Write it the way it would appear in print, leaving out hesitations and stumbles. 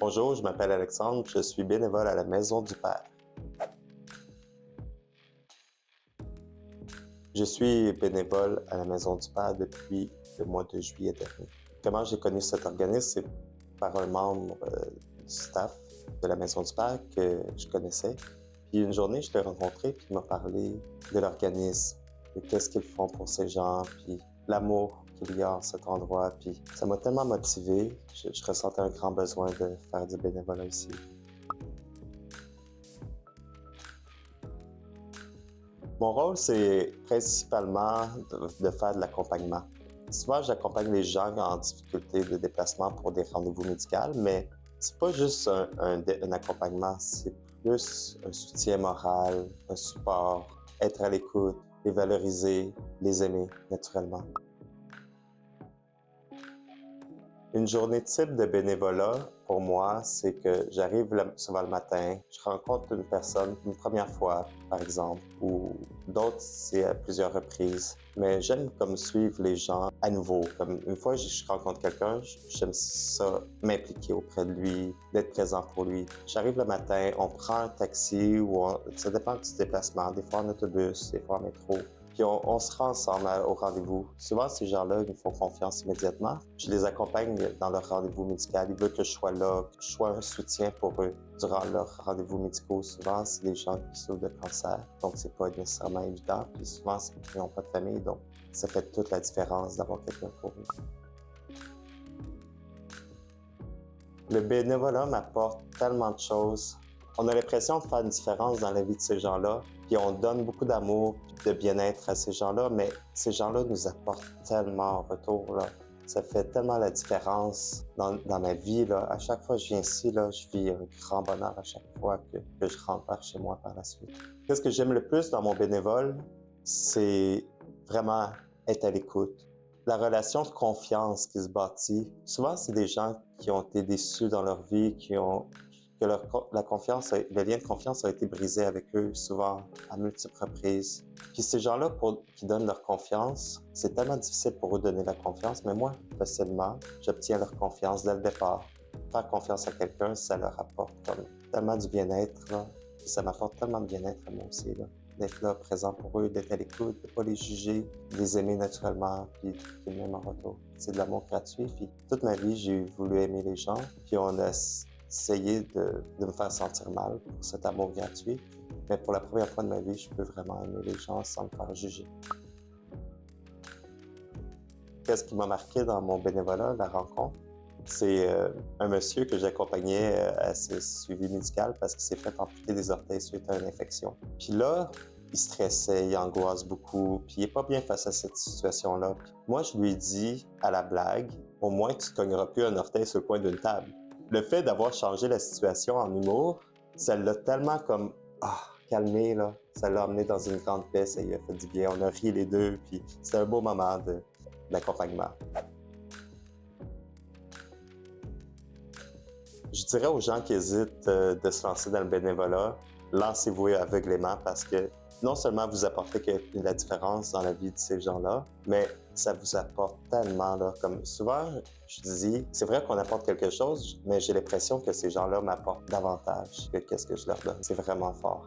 Bonjour, je m'appelle Alexandre, je suis bénévole à la Maison du Père. Je suis bénévole à la Maison du Père depuis le mois de juillet dernier. Comment j'ai connu cet organisme? C'est par un membre du staff de la Maison du Père que je connaissais. Puis une journée, je l'ai rencontré, puis il m'a parlé de l'organisme, de qu'est-ce qu'ils font pour ces gens, puis l'amour qu'il y a en cet endroit. Puis ça m'a tellement motivé, je ressentais un grand besoin de faire du bénévolat ici. Mon rôle, c'est principalement de faire de l'accompagnement. Souvent, j'accompagne les gens en difficulté de déplacement pour des rendez-vous médicaux, mais c'est pas juste un accompagnement, c'est plus un soutien moral, un support, être à l'écoute, les valoriser, les aimer naturellement. Une journée type de bénévolat, pour moi, c'est que j'arrive souvent le matin, je rencontre une personne une première fois, par exemple, ou d'autres, c'est à plusieurs reprises. Mais j'aime comme suivre les gens à nouveau. Comme une fois que je rencontre quelqu'un, j'aime ça, m'impliquer auprès de lui, d'être présent pour lui. J'arrive le matin, on prend un taxi ou ça dépend du déplacement, des fois en autobus, des fois en métro. Puis on se rend ensemble au rendez-vous. Souvent, ces gens-là, ils me font confiance immédiatement. Je les accompagne dans leur rendez-vous médical. Ils veulent que je sois là, que je sois un soutien pour eux durant leurs rendez-vous médicaux. Souvent, c'est des gens qui souffrent de cancer, donc c'est pas nécessairement évident. Puis souvent, ils n'ont pas de famille, donc ça fait toute la différence d'avoir quelqu'un pour eux. Le bénévolat m'apporte tellement de choses. On a l'impression de faire une différence dans la vie de ces gens-là, puis on donne beaucoup d'amour et de bien-être à ces gens-là, mais ces gens-là nous apportent tellement en retour, là. Ça fait tellement la différence dans ma vie, là. À chaque fois que je viens ici, là, je vis un grand bonheur à chaque fois que je rentre par chez moi par la suite. Qu'est-ce que j'aime le plus dans mon bénévole? C'est vraiment être à l'écoute. La relation de confiance qui se bâtit. Souvent, c'est des gens qui ont été déçus dans leur vie, que le lien de confiance a été brisé avec eux, souvent à multiples reprises. Puis ces gens-là, qui donnent leur confiance, c'est tellement difficile pour eux de donner la confiance, mais moi, facilement, j'obtiens leur confiance dès le départ. Faire confiance à quelqu'un, ça leur apporte comme tellement du bien-être, là. Puis ça m'apporte tellement de bien-être à moi aussi, là. D'être là, présent pour eux, d'être à l'écoute, de ne pas les juger, de les aimer naturellement, puis qu'ils m'aiment en retour. C'est de l'amour gratuit. Puis toute ma vie, j'ai voulu aimer les gens, puis on a essayé de me faire sentir mal pour cet amour gratuit. Mais pour la première fois de ma vie, je peux vraiment aimer les gens sans me faire juger. Qu'est-ce qui m'a marqué dans mon bénévolat, la rencontre? C'est un monsieur que j'accompagnais à ses suivis médicaux parce qu'il s'est fait amputer des orteils suite à une infection. Puis là, il stressait, il angoisse beaucoup, puis il est pas bien face à cette situation-là. Moi, je lui ai dit, à la blague, au moins tu ne cogneras plus un orteil sur le coin d'une table. Le fait d'avoir changé la situation en humour, ça l'a tellement comme calmé, là. Ça l'a emmené dans une grande paix, ça lui a fait du bien. On a ri les deux, puis c'était un beau moment d'accompagnement. Je dirais aux gens qui hésitent de se lancer dans le bénévolat, lancez-vous aveuglément parce que non seulement vous apportez la différence dans la vie de ces gens-là, mais ça vous apporte tellement, là, comme souvent, je dis, c'est vrai qu'on apporte quelque chose, mais j'ai l'impression que ces gens-là m'apportent davantage que qu'est-ce que je leur donne. C'est vraiment fort.